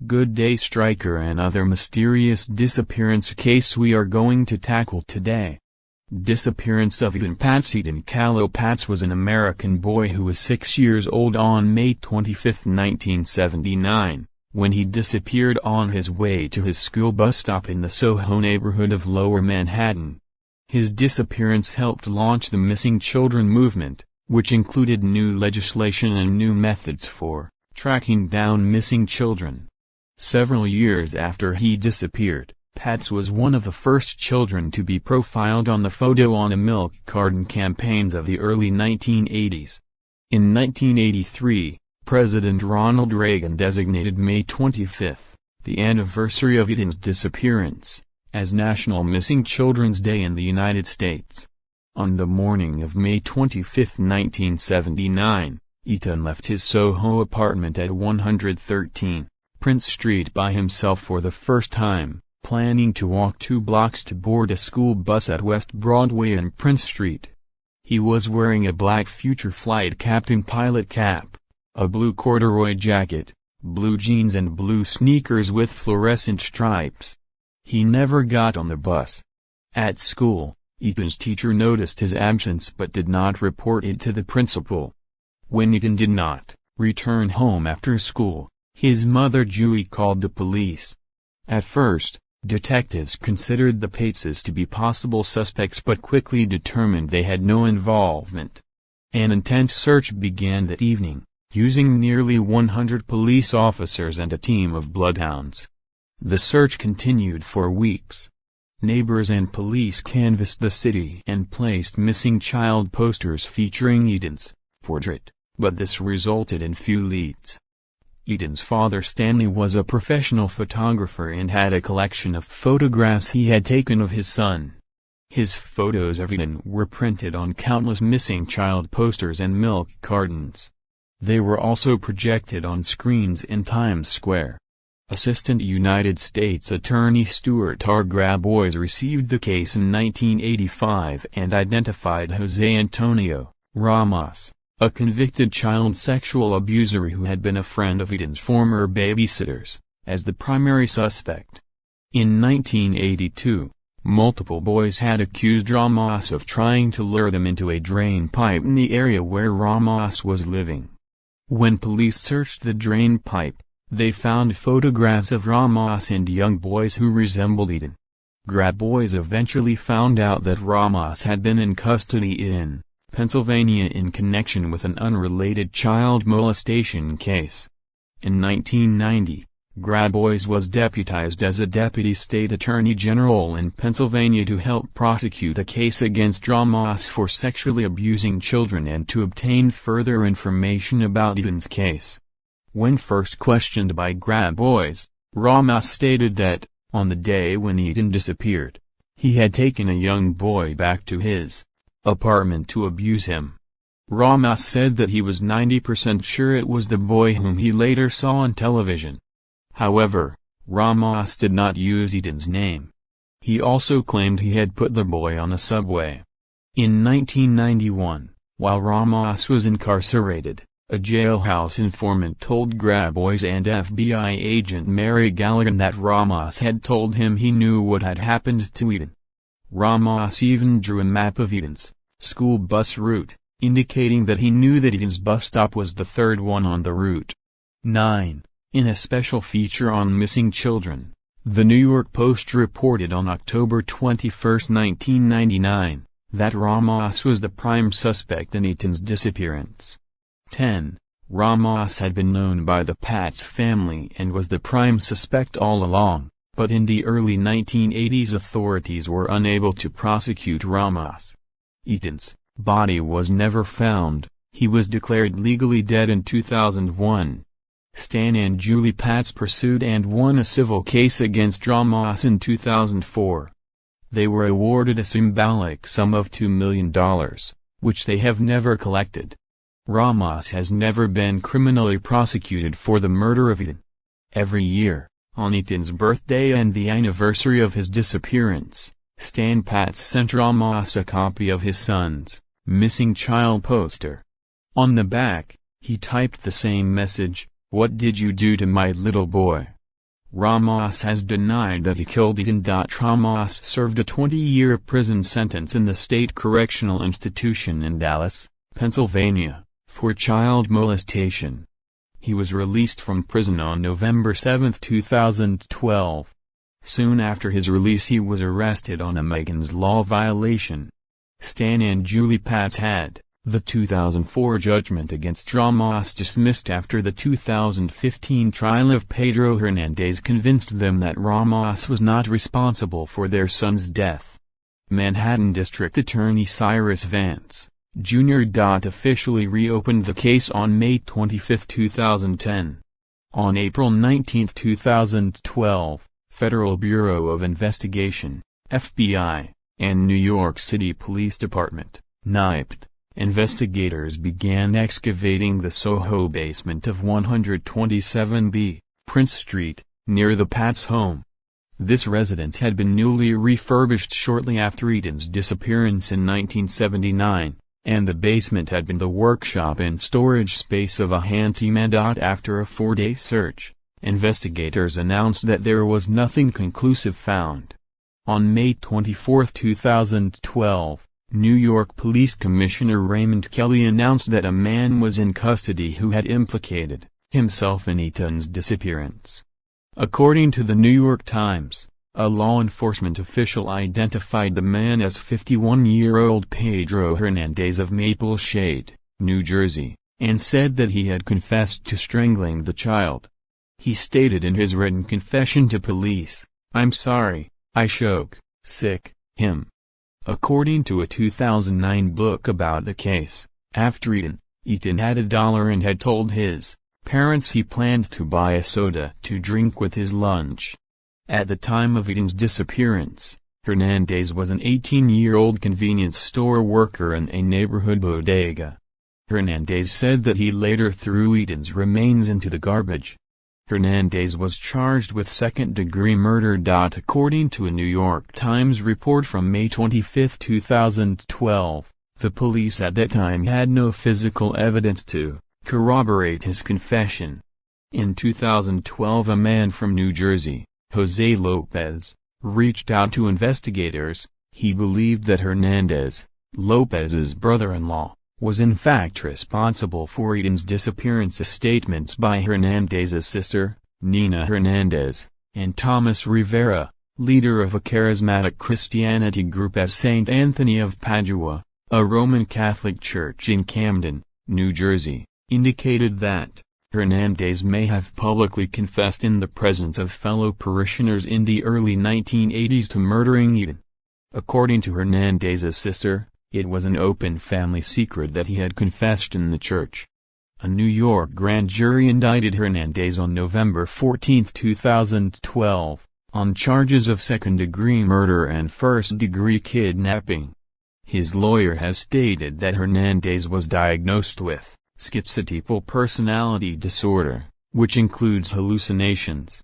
Good day, Striker, and other mysterious disappearance case we are going to tackle today. Disappearance of Eden Patz. Eden Callow Patz was an American boy who was 6 years old on May 25, 1979, when he disappeared on his way to his school bus stop in the Soho neighborhood of Lower Manhattan. His disappearance helped launch the missing children movement, which included new legislation and new methods for tracking down missing children. Several years after he disappeared, Patz was one of the first children to be profiled on the photo on the milk carton campaigns of the early 1980s. In 1983, President Ronald Reagan designated May 25, the anniversary of Eden's disappearance, as National Missing Children's Day in the United States. On the morning of May 25, 1979, Eden left his Soho apartment at 113 Prince Street by himself for the first time, planning to walk 2 blocks to board a school bus at West Broadway and Prince Street. He was wearing a black Future Flight Captain pilot cap, a blue corduroy jacket, blue jeans and blue sneakers with fluorescent stripes. He never got on the bus. At school, Eden's teacher noticed his absence but did not report it to the principal. When Eden did not return home after school, his mother Julie called the police. At first, detectives considered the Patzes to be possible suspects but quickly determined they had no involvement. An intense search began that evening, using nearly 100 police officers and a team of bloodhounds. The search continued for weeks. Neighbors and police canvassed the city and placed missing child posters featuring Eden's portrait, but this resulted in few leads. Eden's father Stanley was a professional photographer and had a collection of photographs he had taken of his son. His photos of Eden were printed on countless missing child posters and milk cartons. They were also projected on screens in Times Square. Assistant United States Attorney Stuart R. Grabois received the case in 1985 and identified Jose Antonio Ramos, a convicted child sexual abuser who had been a friend of Eden's former babysitters, as the primary suspect. In 1982, multiple boys had accused Ramos of trying to lure them into a drain pipe in the area where Ramos was living. When police searched the drain pipe, they found photographs of Ramos and young boys who resembled Eden. Grabois eventually found out that Ramos had been in custody in Pennsylvania in connection with an unrelated child molestation case. In 1990, Grabois was deputized as a deputy state attorney general in Pennsylvania to help prosecute a case against Ramos for sexually abusing children and to obtain further information about Eden's case. When first questioned by Grabois, Ramos stated that, on the day when Eden disappeared, he had taken a young boy back to his apartment to abuse him. Ramos said that he was 90% sure it was the boy whom he later saw on television. However, Ramos did not use Eden's name. He also claimed he had put the boy on a subway. In 1991, while Ramos was incarcerated, a jailhouse informant told Grabois and FBI agent Mary Galligan that Ramos had told him he knew what had happened to Eden. Ramos even drew a map of Eden's school bus route, indicating that he knew that Eden's bus stop was the third one on the route. 9. In a special feature on missing children, the New York Post reported on October 21, 1999, that Ramos was the prime suspect in Eden's disappearance. 10. Ramos had been known by the Patz family and was the prime suspect all along, but in the early 1980s authorities were unable to prosecute Ramos. Eden's body was never found. He was declared legally dead in 2001. Stan and Julie Patz pursued and won a civil case against Ramos in 2004. They were awarded a symbolic sum of $2 million, which they have never collected. Ramos has never been criminally prosecuted for the murder of Eden. Every year, on Eden's birthday and the anniversary of his disappearance, Stan Patz sent Ramos a copy of his son's missing child poster. On the back, he typed the same message, "What did you do to my little boy?" Ramos has denied that he killed Eden. Ramos served a 20-year prison sentence in the State Correctional Institution in Dallas, Pennsylvania, for child molestation. He was released from prison on November 7, 2012. Soon after his release he was arrested on a Megan's Law violation. Stan and Julie Patz had the 2004 judgment against Ramos dismissed after the 2015 trial of Pedro Hernandez convinced them that Ramos was not responsible for their son's death. Manhattan District Attorney Cyrus Vance, Jr. officially reopened the case on May 25, 2010. On April 19, 2012, Federal Bureau of Investigation, FBI, and New York City Police Department, NYPD, investigators began excavating the Soho basement of 127B, Prince Street, near the Patz home. This residence had been newly refurbished shortly after Eden's disappearance in 1979, and the basement had been the workshop and storage space of a handyman. After a 4-day search, investigators announced that there was nothing conclusive found. On May 24, 2012, New York Police Commissioner Raymond Kelly announced that a man was in custody who had implicated himself in Eden's disappearance. According to the New York Times, a law enforcement official identified the man as 51-year-old Pedro Hernandez of Maple Shade, New Jersey, and said that he had confessed to strangling the child. He stated in his written confession to police, "I'm sorry, I shook, sick, him." According to a 2009 book about the case, after Eden had $1 and had told his parents he planned to buy a soda to drink with his lunch. At the time of Eden's disappearance, Hernandez was an 18-year-old convenience store worker in a neighborhood bodega. Hernandez said that he later threw Eden's remains into the garbage. Hernandez was charged with second-degree murder. According to a New York Times report from May 25, 2012, the police at that time had no physical evidence to corroborate his confession. In 2012, a man from New Jersey, Jose Lopez, reached out to investigators. He believed that Hernandez, Lopez's brother-in-law, was in fact responsible for Eden's disappearance. Statements by Hernandez's sister, Nina Hernandez, and Thomas Rivera, leader of a charismatic Christianity group as St. Anthony of Padua, a Roman Catholic church in Camden, New Jersey, indicated that Hernandez may have publicly confessed in the presence of fellow parishioners in the early 1980s to murdering Eden. According to Hernandez's sister, it was an open family secret that he had confessed in the church. A New York grand jury indicted Hernandez on November 14, 2012, on charges of second-degree murder and first-degree kidnapping. His lawyer has stated that Hernandez was diagnosed with schizotypal personality disorder, which includes hallucinations.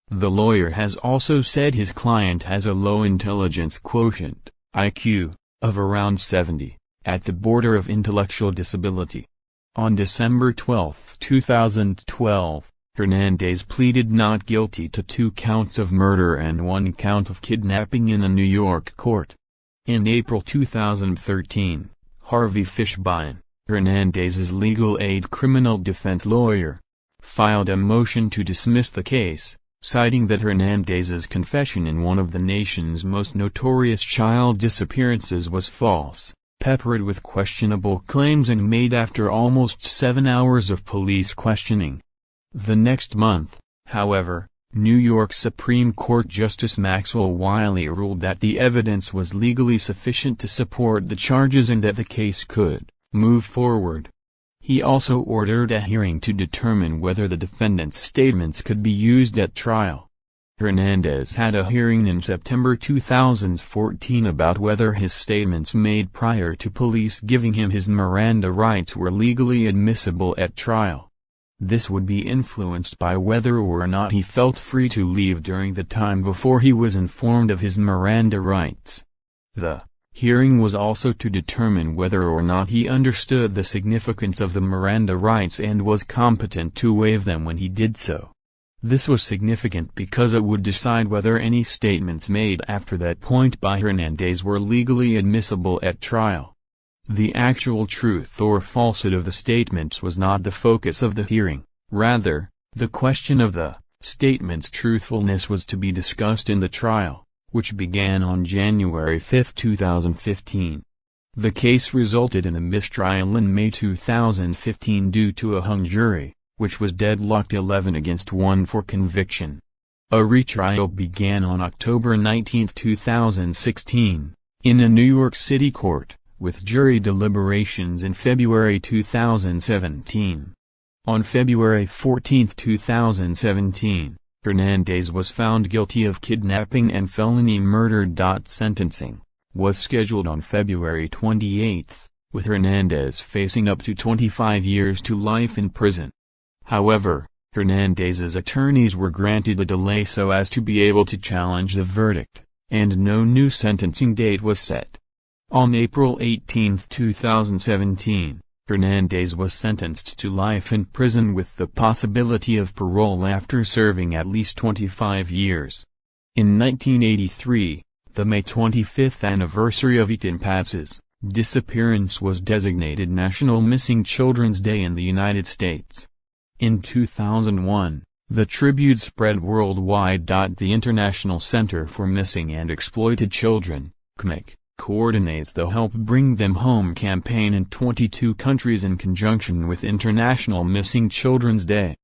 The lawyer has also said his client has a low intelligence quotient, IQ, of around 70, at the border of intellectual disability. On December 12, 2012, Hernandez pleaded not guilty to 2 counts of murder and 1 count of kidnapping in a New York court. In April 2013, Harvey Fishbein, Hernandez's legal aid criminal defense lawyer, filed a motion to dismiss the case, citing that Hernandez's confession in one of the nation's most notorious child disappearances was false, peppered with questionable claims and made after almost 7 hours of police questioning. The next month, however, New York Supreme Court Justice Maxwell Wiley ruled that the evidence was legally sufficient to support the charges and that the case could move forward. He also ordered a hearing to determine whether the defendant's statements could be used at trial. Hernandez had a hearing in September 2014 about whether his statements made prior to police giving him his Miranda rights were legally admissible at trial. This would be influenced by whether or not he felt free to leave during the time before he was informed of his Miranda rights. The hearing was also to determine whether or not he understood the significance of the Miranda rights and was competent to waive them when he did so. This was significant because it would decide whether any statements made after that point by Hernandez were legally admissible at trial. The actual truth or falsehood of the statements was not the focus of the hearing. Rather, the question of the statement's truthfulness was to be discussed in the trial, which began on January 5, 2015. The case resulted in a mistrial in May 2015 due to a hung jury, which was deadlocked 11-1 for conviction. A retrial began on October 19, 2016, in a New York City court, with jury deliberations in February 2017. On February 14, 2017, Hernandez was found guilty of kidnapping and felony murder. Sentencing was scheduled on February 28, with Hernandez facing up to 25 years to life in prison. However, Hernandez's attorneys were granted a delay so as to be able to challenge the verdict, and no new sentencing date was set. On April 18, 2017, Hernandez was sentenced to life in prison with the possibility of parole after serving at least 25 years. In 1983, the May 25th anniversary of Ethan Patz's disappearance was designated National Missing Children's Day in the United States. In 2001, the tribute spread worldwide. The International Center for Missing and Exploited Children, CMEC, coordinates the Help Bring Them Home campaign in 22 countries in conjunction with International Missing Children's Day.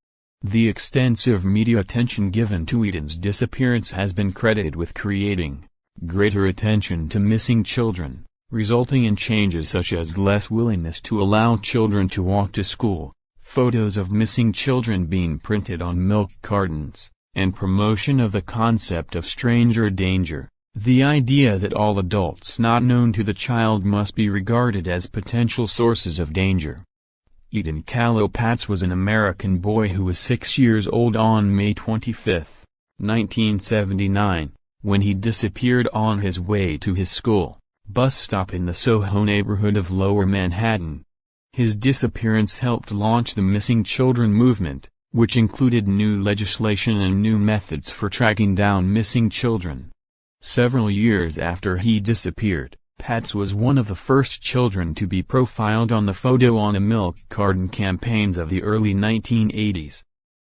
The extensive media attention given to Eden's disappearance has been credited with creating greater attention to missing children, resulting in changes such as less willingness to allow children to walk to school, photos of missing children being printed on milk cartons, and promotion of the concept of stranger danger. The idea that all adults not known to the child must be regarded as potential sources of danger. Eden Patz was an American boy who was 6 years old on May 25, 1979, when he disappeared on his way to his school bus stop in the Soho neighborhood of Lower Manhattan. His disappearance helped launch the missing children movement, which included new legislation and new methods for tracking down missing children. Several years after he disappeared, Patz was one of the first children to be profiled on the photo on a milk carton campaigns of the early 1980s.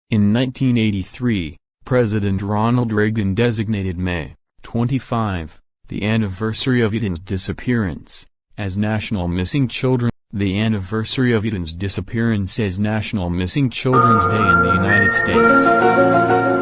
In 1983, President Ronald Reagan designated May 25, the anniversary of Eden's disappearance, as National Missing Children. The anniversary of Eden's disappearance as National Missing Children's Day in the United States.